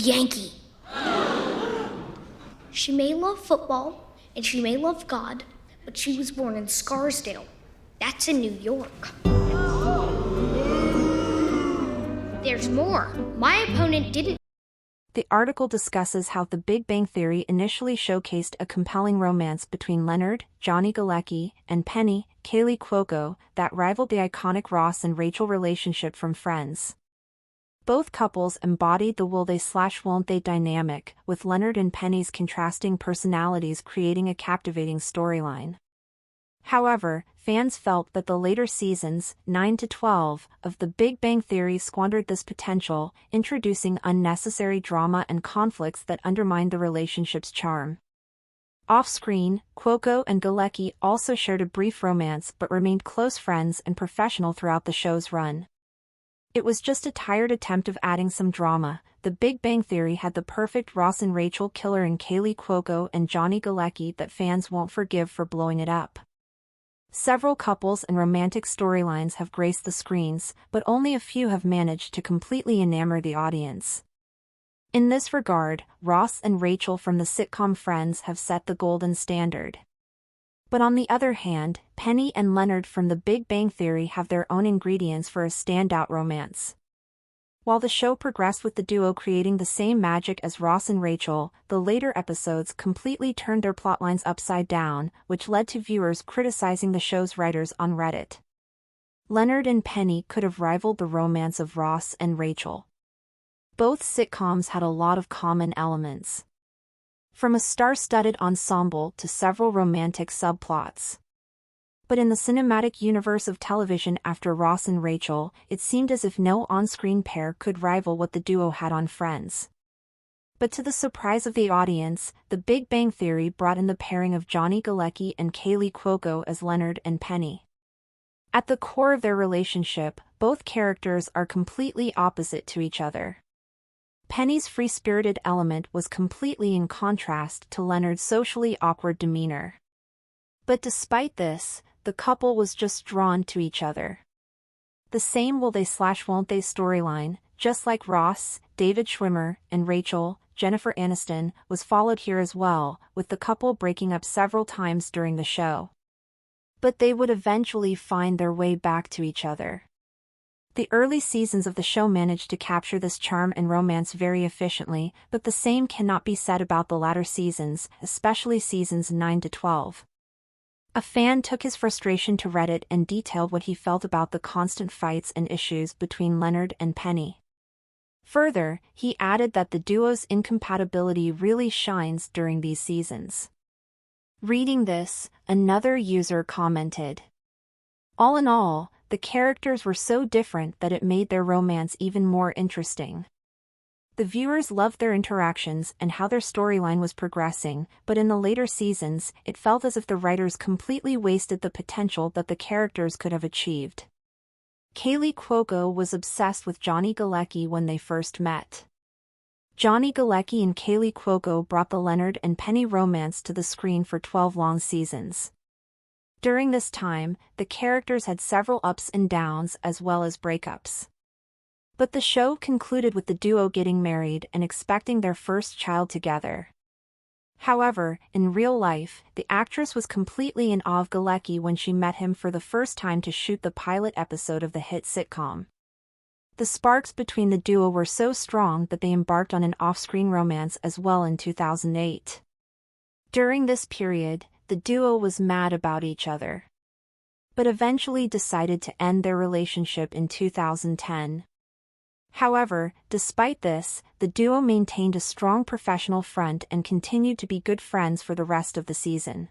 Yankee. She may love football, and she may love God, but she was born in Scarsdale. That's in New York. There's more. My opponent didn't. The article discusses how The Big Bang Theory initially showcased a compelling romance between Leonard, Johnny Galecki, and Penny, Kaylee Cuoco, that rivaled the iconic Ross and Rachel relationship from Friends. Both couples embodied the will they/won't they dynamic, with Leonard and Penny's contrasting personalities creating a captivating storyline. However, fans felt that the later seasons, 9 to 12, of The Big Bang Theory squandered this potential, introducing unnecessary drama and conflicts that undermined the relationship's charm. Off-screen, Cuoco and Galecki also shared a brief romance but remained close friends and professional throughout the show's run. It was just a tired attempt of adding some drama. The Big Bang Theory had the perfect Ross and Rachel killer in Kaylee Cuoco and Johnny Galecki that fans won't forgive for blowing it up. Several couples and romantic storylines have graced the screens, but only a few have managed to completely enamor the audience. In this regard, Ross and Rachel from the sitcom Friends have set the golden standard. But on the other hand, Penny and Leonard from The Big Bang Theory have their own ingredients for a standout romance. While the show progressed with the duo creating the same magic as Ross and Rachel, the later episodes completely turned their plotlines upside down, which led to viewers criticizing the show's writers on Reddit. Leonard and Penny could have rivaled the romance of Ross and Rachel. Both sitcoms had a lot of common elements. From a star-studded ensemble to several romantic subplots. But in the cinematic universe of television after Ross and Rachel, it seemed as if no on-screen pair could rival what the duo had on Friends. But to the surprise of the audience, The Big Bang Theory brought in the pairing of Johnny Galecki and Kaylee Cuoco as Leonard and Penny. At the core of their relationship, both characters are completely opposite to each other. Penny's free-spirited element was completely in contrast to Leonard's socially awkward demeanor. But despite this, the couple was just drawn to each other. The same will they/won't they storyline, just like Ross, David Schwimmer, and Rachel, Jennifer Aniston, was followed here as well, with the couple breaking up several times during the show. But they would eventually find their way back to each other. The early seasons of the show managed to capture this charm and romance very efficiently, but the same cannot be said about the latter seasons, especially seasons 9 to 12. A fan took his frustration to Reddit and detailed what he felt about the constant fights and issues between Leonard and Penny. Further, he added that the duo's incompatibility really shines during these seasons. Reading this, another user commented, "All in all, the characters were so different that it made their romance even more interesting. The viewers loved their interactions and how their storyline was progressing, but in the later seasons, it felt as if the writers completely wasted the potential that the characters could have achieved." Kaylee Cuoco was obsessed with Johnny Galecki when they first met. Johnny Galecki and Kaylee Cuoco brought the Leonard and Penny romance to the screen for 12 long seasons. During this time, the characters had several ups and downs as well as breakups. But the show concluded with the duo getting married and expecting their first child together. However, in real life, the actress was completely in awe of Galecki when she met him for the first time to shoot the pilot episode of the hit sitcom. The sparks between the duo were so strong that they embarked on an off-screen romance as well in 2008. During this period, the duo was mad about each other, but eventually decided to end their relationship in 2010. However, despite this, the duo maintained a strong professional front and continued to be good friends for the rest of the season.